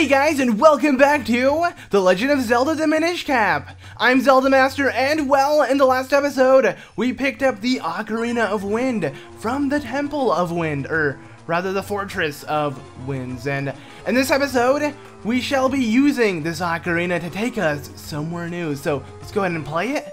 Hey guys, and welcome back to The Legend of Zelda the Minish Cap. I'm ZeldaMaster, and well, in the last episode, we picked up the Ocarina of Wind from the Temple of Wind, or rather the Fortress of Winds. And in this episode, we shall be using this ocarina to take us somewhere new. So let's go ahead and play it.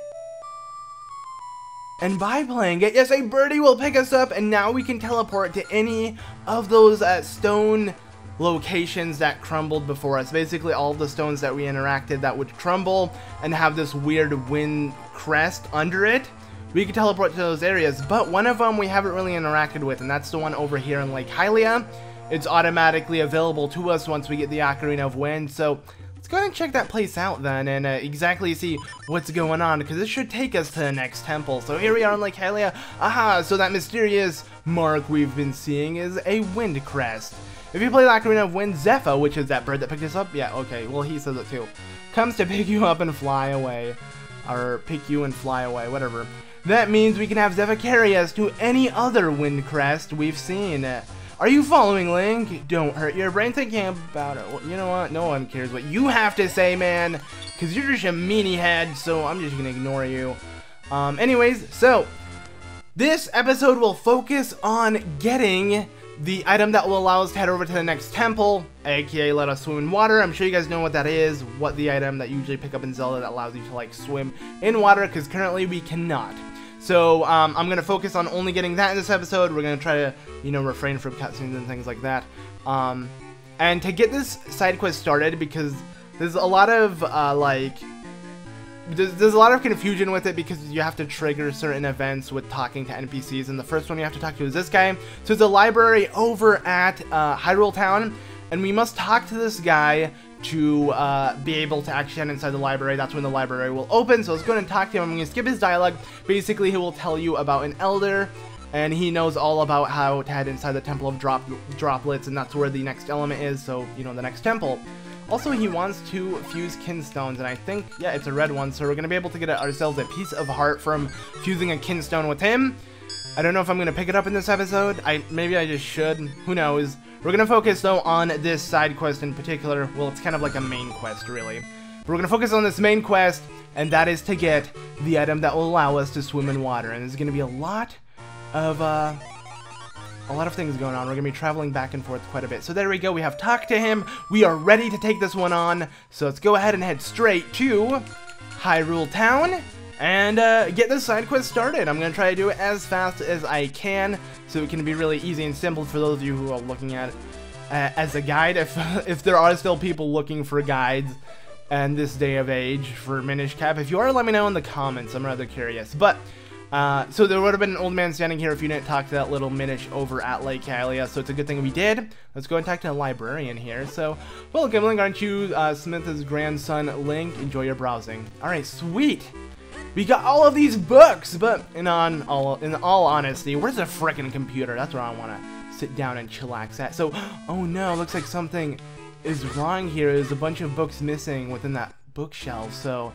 And by playing it, yes, a birdie will pick us up, and now we can teleport to any of those stone locations that crumbled before us. Basically all of the stones that we interacted that would crumble and have this weird wind crest under it, we could teleport to those areas. But one of them we haven't really interacted with, and that's the one over here in Lake Hylia. It's automatically available to us once we get the Ocarina of Wind, so let's go ahead and check that place out then and exactly see what's going on, because this should take us to the next temple. So here we are in Lake Hylia. Aha, so that mysterious mark we've been seeing is a wind crest. If you play the Ocarina of Wind, Zephyr, which is that bird that picked us up, yeah, okay, well, he says it too, comes to pick you up and fly away, or pick you and fly away, whatever. That means we can have Zephyr carry us to any other wind crest we've seen. Are you following, Link? Don't hurt your brain thinking about it. Well, you know what? No one cares what you have to say, man, because you're just a meanie head, so I'm just gonna ignore you. Anyways, so this episode will focus on getting the item that will allow us to head over to the next temple, aka let us swim in water. I'm sure you guys know what that is, what the item that you usually pick up in Zelda that allows you to like swim in water, because currently we cannot. So I'm going to focus on only getting that in this episode. We're going to try to, you know, refrain from cutscenes and things like that. And to get this side quest started, because there's a lot of there's a lot of confusion with it, because you have to trigger certain events with talking to NPCs, and the first one you have to talk to is this guy. So it's a library over at Hyrule Town, and we must talk to this guy to be able to actually head inside the library. That's when the library will open. So let's go ahead and talk to him. I'm going to skip his dialogue. Basically, he will tell you about an elder, and he knows all about how to head inside the Temple of Droplets, and that's where the next element is, so, you know, the next temple. Also, he wants to fuse Kinstones, and I think, yeah, it's a red one, so we're going to be able to get ourselves a piece of heart from fusing a Kinstone with him. I don't know if I'm going to pick it up in this episode. Maybe I just should. Who knows? We're going to focus, though, on this side quest in particular. Well, it's kind of like a main quest, really. But we're going to focus on this main quest, and that is to get the item that will allow us to swim in water. And there's going to be a lot of things going on. We're going to be traveling back and forth quite a bit. So there we go. We have talked to him. We are ready to take this one on. So let's go ahead and head straight to Hyrule Town and get this side quest started. I'm going to try to do it as fast as I can so it can be really easy and simple for those of you who are looking at it as a guide. If there are still people looking for guides in this day of age for Minish Cap, if you are, let me know in the comments. I'm rather curious. But so there would have been an old man standing here if you didn't talk to that little Minish over at Lake Hylia, so it's a good thing we did. Let's go and talk to the librarian here. So, welcome, Link, aren't you Smith's grandson, Link? Enjoy your browsing. Alright, sweet! We got all of these books, but in all honesty, where's the frickin' computer? That's where I want to sit down and chillax at. So, oh no, looks like something is wrong here. There's a bunch of books missing within that bookshelf, so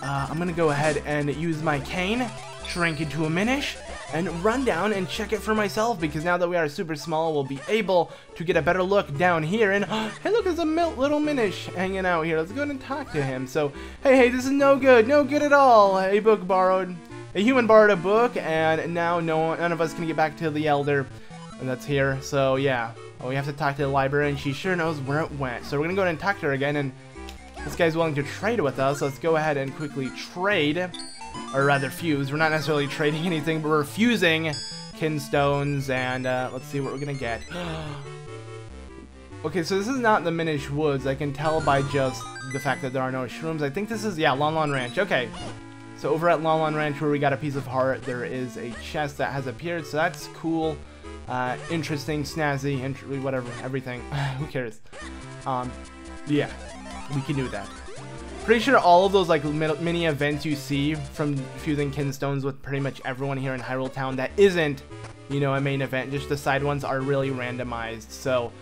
I'm gonna go ahead and use my cane, shrink into a Minish, and run down and check it for myself, because now that we are super small, we'll be able to get a better look down here. And hey, look, there's a little Minish hanging out here. Let's go ahead and talk to him. So hey, this is no good at all. A human borrowed a book, and now none of us can get back to the elder that's here. So yeah, we have to talk to the library, and she sure knows where it went. So we're gonna go ahead and talk to her again, and this guy's willing to trade with us. So let's go ahead and quickly trade. Or rather fuse. We're not necessarily trading anything, but we're fusing Kinstones, and let's see what we're gonna get. Okay, so this is not the Minish Woods. I can tell by just the fact that there are no shrooms. I think this is, yeah, Lon Lon Ranch. Okay, so over at Lon Lon Ranch, where we got a piece of heart, there is a chest that has appeared, so that's cool. Interesting, snazzy, whatever, everything. Who cares? Yeah, we can do that. Pretty sure all of those like mini events you see from fusing Kinstones with pretty much everyone here in Hyrule Town that isn't, you know, a main event, just the side ones are really randomized. So,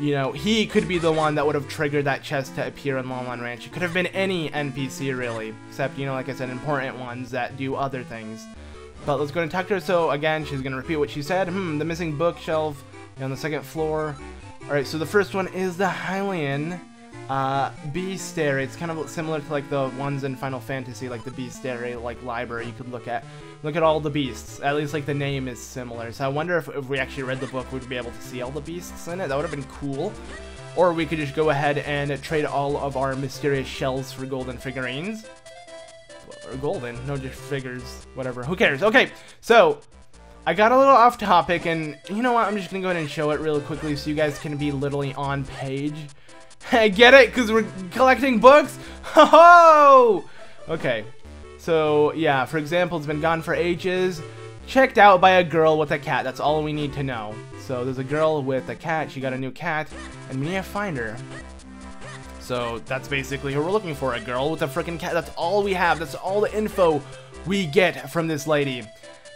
you know, he could be the one that would have triggered that chest to appear in Lon Lon Ranch. It could have been any NPC really, except, you know, like I said, important ones that do other things. But let's go and talk to her. So again, she's gonna repeat what she said. The missing bookshelf on the second floor. Alright, so the first one is the Hylian Beastary. It's kind of similar to like the ones in Final Fantasy, like the Beastary like library you could look at. Look at all the beasts. At least like the name is similar. So I wonder if we actually read the book, we'd be able to see all the beasts in it. That would have been cool. Or we could just go ahead and trade all of our mysterious shells for golden figurines. Or golden, no, just figures, whatever. Who cares? Okay, so I got a little off topic, and you know what? I'm just gonna go ahead and show it really quickly so you guys can be literally on page. Get it? Because we're collecting books? Ho ho! Okay, so yeah, for example, it's been gone for ages. Checked out by a girl with a cat. That's all we need to know. So there's a girl with a cat. She got a new cat, and we need to find her. So that's basically who we're looking for. A girl with a freaking cat. That's all we have. That's all the info we get from this lady.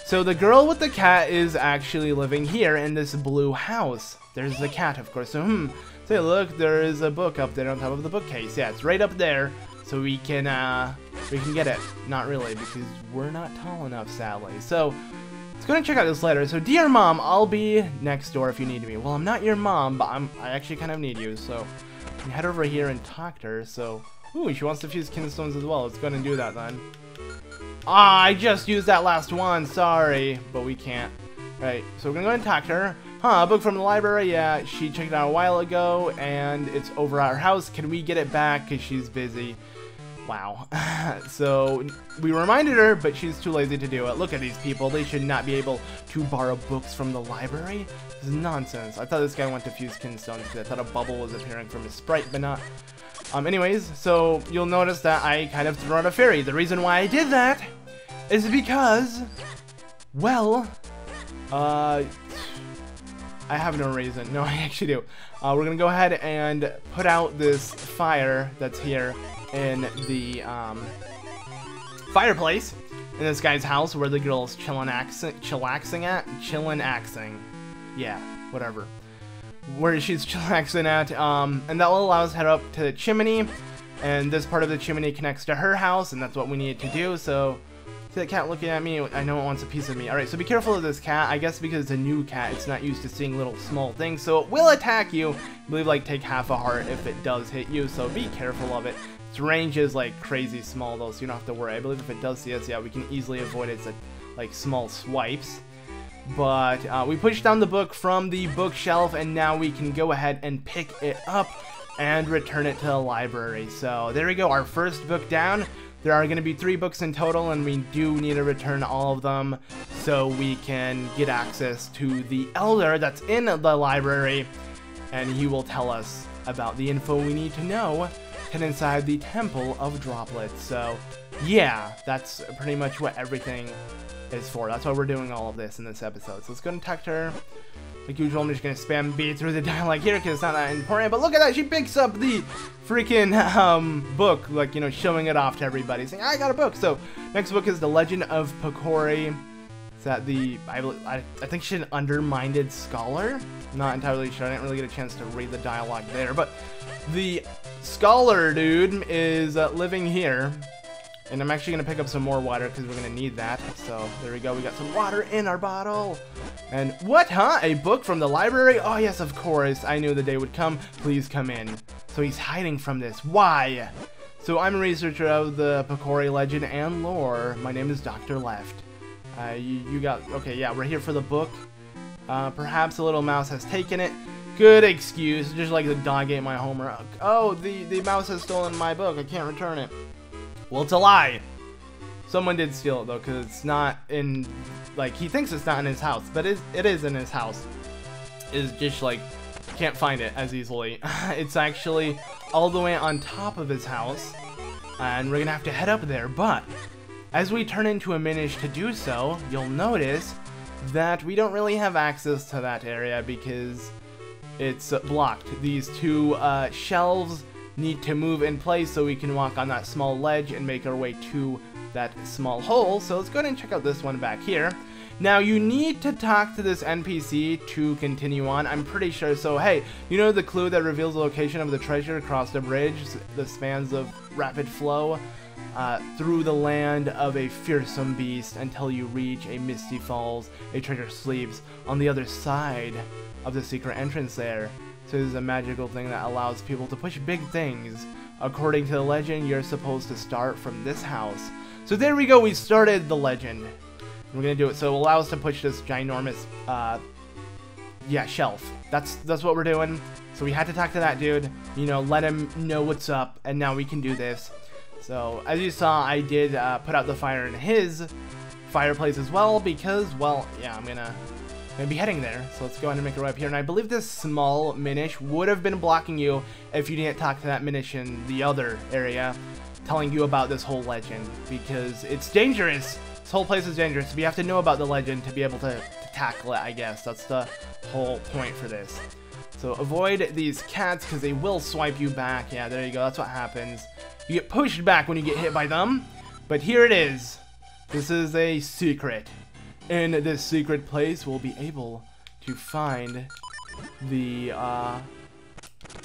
So the girl with the cat is actually living here in this blue house. There's the cat, of course. So say, look, there is a book up there on top of the bookcase. Yeah, it's right up there. So we can get it. Not really, because we're not tall enough, sadly. So let's go and check out this letter. So, dear mom, I'll be next door if you need me. Well, I'm not your mom, but I actually kind of need you. So we head over here and talk to her. So, ooh, she wants to fuse Kinstones as well. Let's go ahead and do that then. Ah, I just used that last one. Sorry, but we can't. Right, so we're gonna go ahead and talk to her. Huh, a book from the library? Yeah, she checked it out a while ago, and it's over at her house. Can we get it back? Because she's busy. Wow. So we reminded her, but she's too lazy to do it. Look at these people. They should not be able to borrow books from the library. This is nonsense. I thought this guy went to fuse Kinstones because I thought a bubble was appearing from his sprite, but not. Anyways, so you'll notice that I kind of threw out a fairy. The reason why I did that is because, well, I have no reason. No, I actually do. We're gonna go ahead and put out this fire that's here in the fireplace in this guy's house where the girl's chillaxing. Yeah, whatever. Where she's chillaxing at, and that will allow us to head up to the chimney, and this part of the chimney connects to her house, and that's what we needed to do. So see that cat looking at me? I know it wants a piece of me. Alright, so be careful of this cat. I guess because it's a new cat, it's not used to seeing little small things, so it will attack you. I believe like take half a heart if it does hit you, so be careful of it. Its range is like crazy small though, so you don't have to worry. I believe if it does see us, yeah, we can easily avoid its like small swipes. But we pushed down the book from the bookshelf, and now we can go ahead and pick it up and return it to the library. So there we go, our first book down. There are going to be 3 books in total, and we do need to return all of them so we can get access to the elder that's in the library, and he will tell us about the info we need to know and inside the Temple of Droplets. So yeah, that's pretty much what everything is for. That's why we're doing all of this in this episode. So let's go and talk to her. Like usual, I'm just gonna spam B through the dialogue here because it's not that important. But look at that, she picks up the freaking book, like, you know, showing it off to everybody, saying, I got a book. So next book is The Legend of Picori. Is that the, I think she's an undermined scholar? I'm not entirely sure. I didn't really get a chance to read the dialogue there. But the scholar dude is living here. And I'm actually going to pick up some more water because we're going to need that. So there we go. We got some water in our bottle. And what, huh? A book from the library? Oh, yes, of course. I knew the day would come. Please come in. So he's hiding from this. Why? So I'm a researcher of the Picori legend and lore. My name is Dr. Left. You got... Okay, yeah, we're here for the book. Perhaps a little mouse has taken it. Good excuse. Just like the dog ate my homework. Oh, the mouse has stolen my book. I can't return it. Well, it's a lie. Someone did steal it, though, because it's not in, like, he thinks it's not in his house, but it is in his house. It's just, like, can't find it as easily. It's actually all the way on top of his house, and we're going to have to head up there, but as we turn into a Minish to do so, you'll notice that we don't really have access to that area because it's blocked. These 2 shelves need to move in place so we can walk on that small ledge and make our way to that small hole. So let's go ahead and check out this one back here. Now you need to talk to this NPC to continue on, I'm pretty sure. So hey, you know the clue that reveals the location of the treasure across the bridge, the spans of rapid flow through the land of a fearsome beast until you reach a misty falls. A treasure sleeps on the other side of the secret entrance there. So this is a magical thing that allows people to push big things. According to the legend, you're supposed to start from this house. So there we go, we started the legend. We're gonna do it, so it allows us to push this ginormous, yeah, shelf. That's what we're doing. So we had to talk to that dude, you know, let him know what's up, and now we can do this. So, as you saw, I did put out the fire in his fireplace as well, because, well, yeah, I'm gonna be heading there. So let's go ahead and make our way up here, and I believe this small Minish would have been blocking you if you didn't talk to that Minish in the other area, telling you about this whole legend, because it's dangerous. This whole place is dangerous, so you have to know about the legend to be able to tackle it, I guess. That's the whole point for this. So avoid these cats, because they will swipe you back. Yeah, there you go, that's what happens. You get pushed back when you get hit by them, but here it is. This is a secret. In this secret place, we'll be able to find the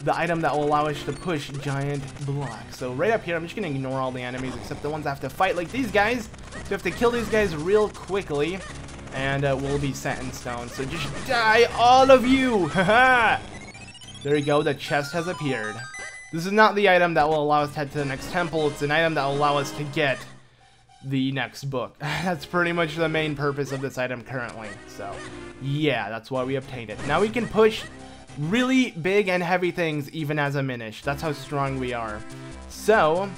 item that will allow us to push giant blocks. So right up here, I'm just going to ignore all the enemies except the ones I have to fight, like these guys. So you have to kill these guys real quickly, and we'll be set in stone. So just die, all of you! Haha! There you go, the chest has appeared. This is not the item that will allow us to head to the next temple. It's an item that will allow us to get the next book. That's pretty much the main purpose of this item currently. So yeah, that's why we obtained it. Now we can push really big and heavy things even as a Minish. That's how strong we are. So,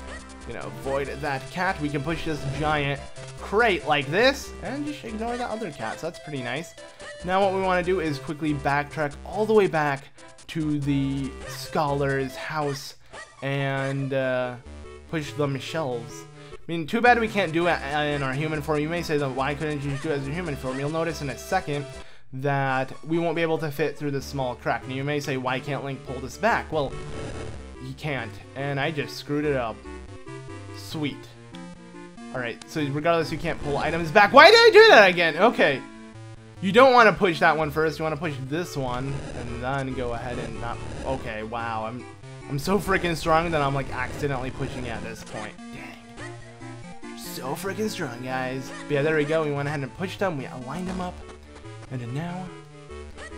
you know, avoid that cat. We can push this giant crate like this and just ignore the other cat. So that's pretty nice. Now what we want to do is quickly backtrack all the way back to the scholar's house and push them shelves. I mean, too bad we can't do it in our human form. You may say, that why couldn't you just do it as your human form? You'll notice in a second that we won't be able to fit through this small crack. And you may say, why can't Link pull this back? Well, he can't, and I just screwed it up. Sweet. Alright, so regardless, you can't pull items back. Why did I do that again? Okay. You don't want to push that one first. You want to push this one, and then go ahead and not... Okay, wow. I'm so freaking strong that I'm, like, accidentally pushing at this point. Dang. So freaking strong, guys. But yeah, there we go. We went ahead and pushed them. We aligned them up. And then now,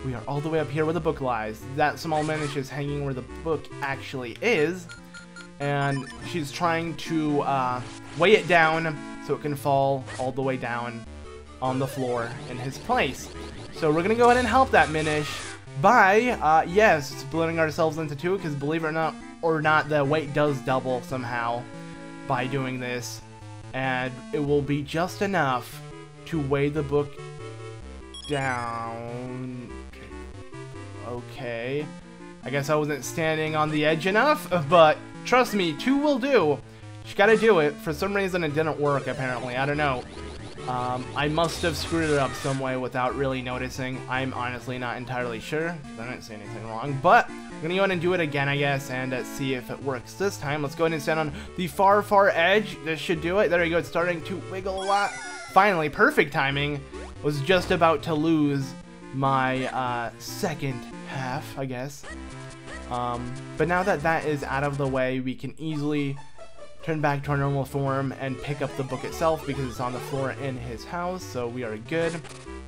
we are all the way up here where the book lies. That small Minish is hanging where the book actually is. And she's trying to weigh it down so it can fall all the way down on the floor in his place. So we're gonna go ahead and help that Minish by, yes, splitting ourselves into two, because believe it or not, the weight does double somehow by doing this. And it will be just enough to weigh the book down. Okay. I guess I wasn't standing on the edge enough, but trust me, 2 will do. You gotta do it. For some reason, it didn't work, apparently. I don't know. I must have screwed it up some way without really noticing. I'm honestly not entirely sure, because I didn't say anything wrong. But I'm gonna go ahead and do it again, I guess, and see if it works this time. Let's go ahead and stand on the far, far edge. This should do it. There you go. It's starting to wiggle a lot. Finally, perfect timing. Was just about to lose my second half, I guess. But now that that is out of the way, we can easily turn back to our normal form and pick up the book itself because it's on the floor in his house, so we are good.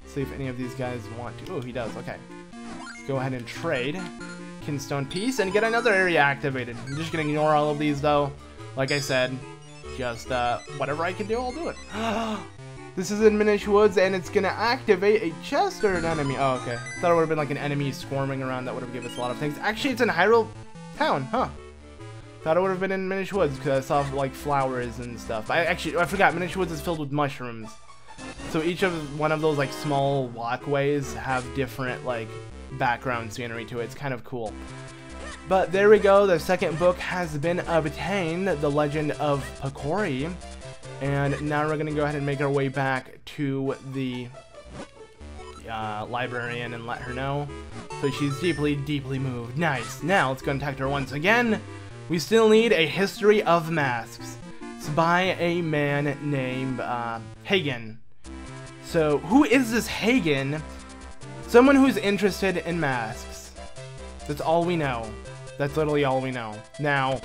See if any of these guys want to... Oh, he does, okay. Go ahead and trade Kinstone piece and get another area activated. I'm just gonna ignore all of these though. Like I said, just whatever I can do, I'll do it. This is in Minish Woods, and it's gonna activate a chest or an enemy. Oh, okay. Thought it would have been like an enemy swarming around that would have given us a lot of things. Actually, it's in Hyrule Town, huh? Thought it would have been in Minish Woods because I saw like flowers and stuff. I forgot. Minish Woods is filled with mushrooms, so each of one of those like small walkways have different like background scenery to it. It's kind of cool. But there we go. The second book has been obtained, The Legend of Picori. And now we're going to go ahead and make our way back to the librarian and let her know. So she's deeply, deeply moved. Nice. Now let's go and talk to her once again. We still need a history of masks. It's by a man named Hagen. So who is this Hagen? Someone who's interested in masks. That's all we know. That's literally all we know. Now,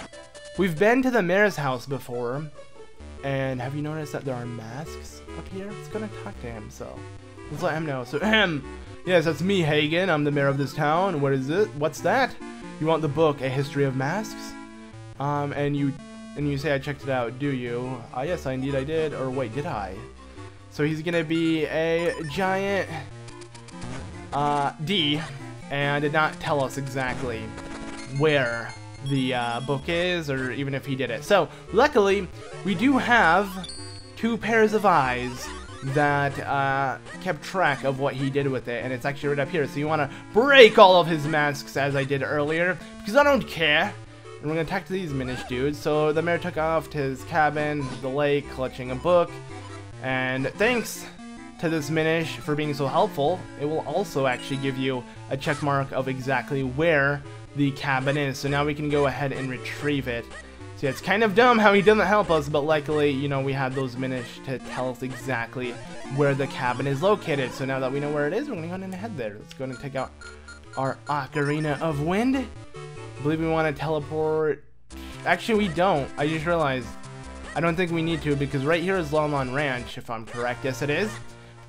we've been to the mayor's house before. And have you noticed that there are masks up here? Let's go and talk to him, so let's let him know. So, Yes, that's me, Hagen. I'm the mayor of this town. What is it? What's that? You want the book, A History of Masks? And you say I checked it out, do you? Yes, indeed I did. Or wait, did I? So he's gonna be a giant D, and did not tell us exactly where the book is, or even if he did it. So luckily, we do have 2 pairs of eyes that kept track of what he did with it, and it's actually right up here. So you want to break all of his masks as I did earlier, because I don't care. And we're gonna attack these Minish dudes. So the mayor took off to his cabin, the lake, clutching a book, and thanks to this Minish for being so helpful, it will also actually give you a check mark of exactly where the cabin is. So now we can go ahead and retrieve it. So yeah, it's kind of dumb how he doesn't help us, but luckily, you know, we had those Minish to tell us exactly where the cabin is located. So now that we know where it is, we're gonna go ahead and head there. Let's go ahead and take out our Ocarina of Wind. I believe we want to teleport. Actually, we don't. I just realized I don't think we need to, because right here is Lon Lon Ranch, if I'm correct. Yes, it is.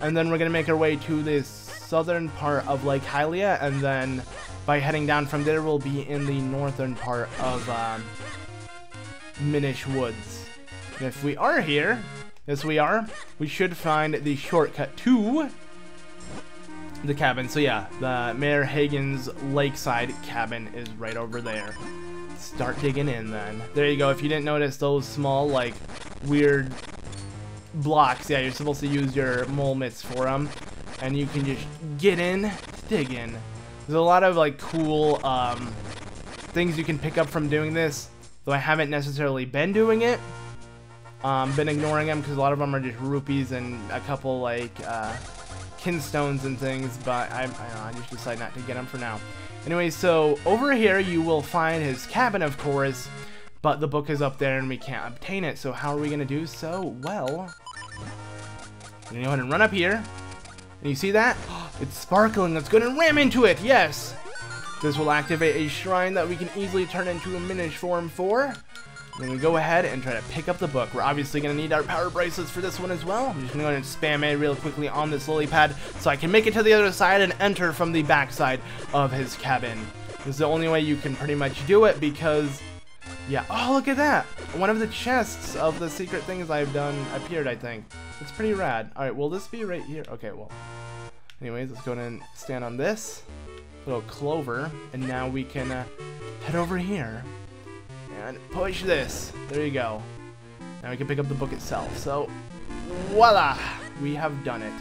And then we're gonna make our way to this southern part of Lake Hylia, and then by heading down from there, we'll be in the northern part of Minish Woods. And if we are here, yes we are, we should find the shortcut to the cabin. So yeah, the Mayor Hagen's lakeside cabin is right over there. Start digging in then. There you go. If you didn't notice those small, like, weird blocks, yeah, you're supposed to use your mole mitts for them, and you can just get in, dig in. There's a lot of, like, cool things you can pick up from doing this, though I haven't necessarily been doing it. Been ignoring them because a lot of them are just rupees and a couple, like, Kinstones and things, but I just decided not to get them for now. Anyway, so over here you will find his cabin, of course, but the book is up there and we can't obtain it. So how are we gonna do so? Well, I'm gonna go ahead and run up here, and you see that? It's sparkling. Let's go ahead and ram into it. Yes, this will activate a shrine that we can easily turn into a Minish form for. We're gonna go ahead and try to pick up the book. We're obviously gonna need our Power Bracelets for this one as well. I'm just gonna go ahead and spam A real quickly on this lily pad so I can make it to the other side and enter from the back side of his cabin. This is the only way you can pretty much do it, because, yeah, oh, look at that! One of the chests of the secret things I've done appeared, I think. It's pretty rad. Alright, will this be right here? Okay, well, anyways, let's go ahead and stand on this little clover, and now we can head over here and push this. There you go. Now we can pick up the book itself. So, voila! We have done it.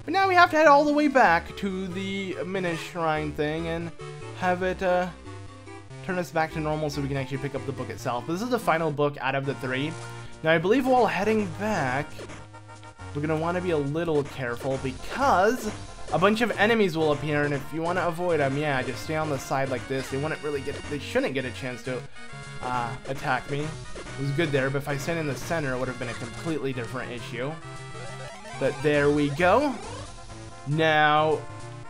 But now we have to head all the way back to the Minish Shrine thing and have it turn us back to normal so we can actually pick up the book itself. But this is the final book out of the 3. Now I believe while heading back, we're going to want to be a little careful because a bunch of enemies will appear, and if you want to avoid them, yeah, just stay on the side like this. They shouldn't get a chance to attack me. It was good there, but if I stand in the center, it would have been a completely different issue. But there we go. Now,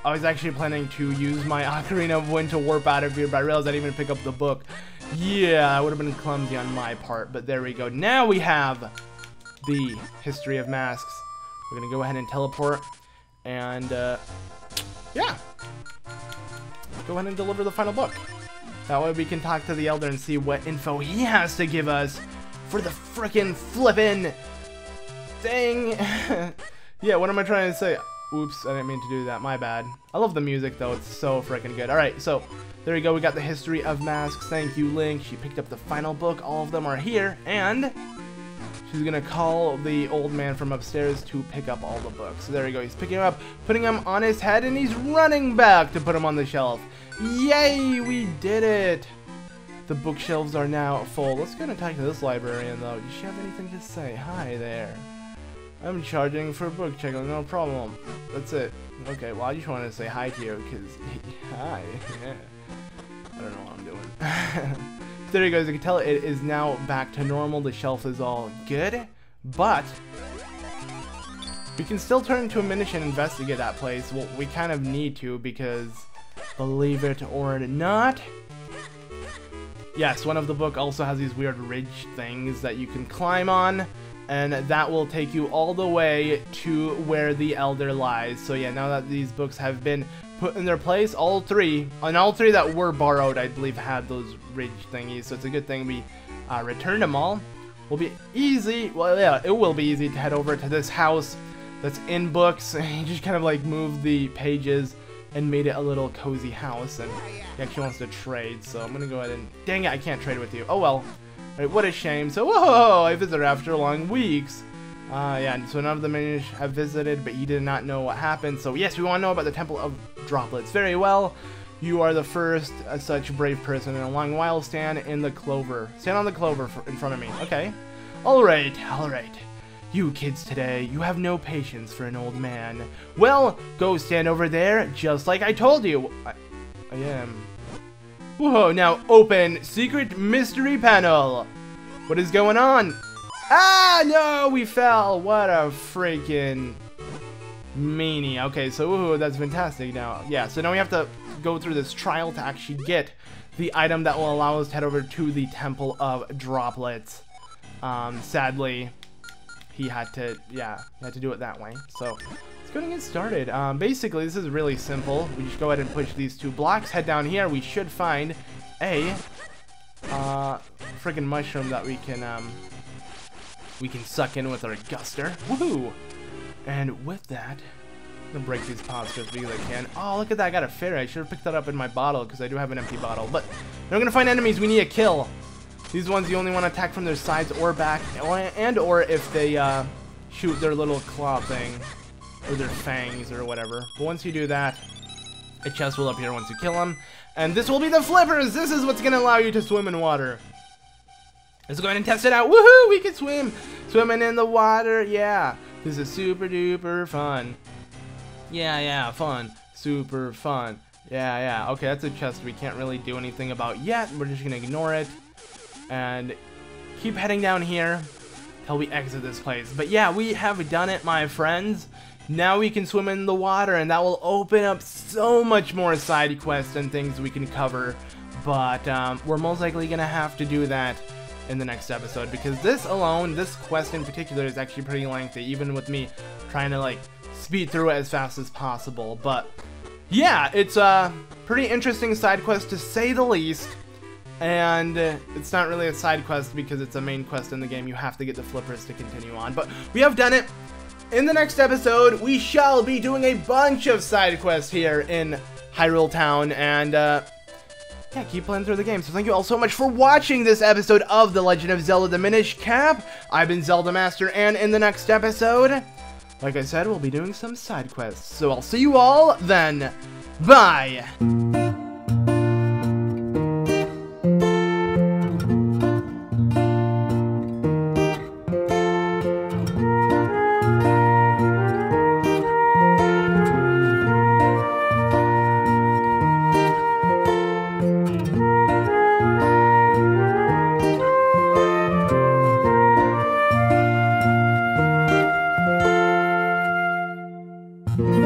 I was actually planning to use my Ocarina of Wind to warp out of here, but I realized I didn't even pick up the book. Yeah, it would have been clumsy on my part, but there we go. Now we have the History of Masks. We're going to go ahead and teleport, and, yeah. Go ahead and deliver the final book. That way we can talk to the Elder and see what info he has to give us for the frickin' flippin' thing. Yeah, what am I trying to say? Oops, I didn't mean to do that. My bad. I love the music, though. It's so frickin' good. Alright, so there we go. We got the History of Masks. Thank you, Link. She picked up the final book. All of them are here, and she's gonna call the old man from upstairs to pick up all the books. So there we go. He's picking them up, putting them on his head, and he's running back to put them on the shelf. Yay, we did it! The bookshelves are now full. Let's go and talk to this librarian, though. Does she have anything to say? Hi there. I'm charging for book checking, no problem. That's it. Okay, well, I just wanted to say hi to you, because, hi. Yeah. I don't know what I'm doing. There you go. As you can tell, it is now back to normal. The shelf is all good, but we can still turn into a Minish and investigate that place. Well, we kind of need to, because believe it or not, yes, one of the book also has these weird ridge things that you can climb on. and that will take you all the way to where the Elder lies. So yeah, now that these books have been put in their place, all three that were borrowed, I believe, had those ridge thingies, so it's a good thing we returned them all. Will be easy, well yeah, it will be easy to head over to this house that's in books. He just kind of like moved the pages and made it a little cozy house, and he actually wants to trade, so I'm gonna go ahead and, dang it, I can't trade with you. Oh well. Right, what a shame. So, whoa, I visited after long weeks. Yeah, so none of the Minish have visited, but he did not know what happened. So yes, we want to know about the Temple of Droplets. Very well. You are the first such brave person in a long while. Stand in the clover. Stand on the clover in front of me. Okay. Alright, alright. You kids today, you have no patience for an old man. Well, go stand over there, just like I told you. I am. Whoa, now open secret mystery panel. What is going on? Ah, no, we fell. What a freaking meanie. Okay, so ooh, that's fantastic now. Yeah, so now we have to go through this trial to actually get the item that will allow us to head over to the Temple of Droplets. Sadly, he had to do it that way. So let's go and get started. Basically, this is really simple. We just go ahead and push these two blocks, head down here. We should find a freaking mushroom that we can suck in with our guster. Woohoo! And with that, I'm gonna break these pots just because I can. Oh, look at that! I got a fairy. I should have picked that up in my bottle because I do have an empty bottle. But we're gonna find enemies we need to kill. These ones you only want to attack from their sides or back, or if they shoot their little claw thing, or their fangs, or whatever. But once you do that, a chest will appear once you kill them. And this will be the flippers! This is what's going to allow you to swim in water. Let's go ahead and test it out. Woohoo! We can swim! Swimming in the water, yeah. This is super duper fun. Yeah, fun. Super fun. Yeah. Okay, that's a chest we can't really do anything about yet. We're just going to ignore it. And keep heading down here till we exit this place. But yeah, we have done it, my friends. Now we can swim in the water, and that will open up so much more side quests and things we can cover. But we're most likely gonna have to do that in the next episode, because this alone, this quest in particular, is actually pretty lengthy, even with me trying to like speed through it as fast as possible. But yeah, it's a pretty interesting side quest to say the least. And it's not really a side quest because it's a main quest in the game. You have to get the flippers to continue on. But we have done it. In the next episode, we shall be doing a bunch of side quests here in Hyrule Town. And yeah, keep playing through the game. So thank you all so much for watching this episode of The Legend of Zelda: The Minish Cap. I've been ZeldaMaster, and in the next episode, like I said, we'll be doing some side quests. So I'll see you all then. Bye! Mm-hmm.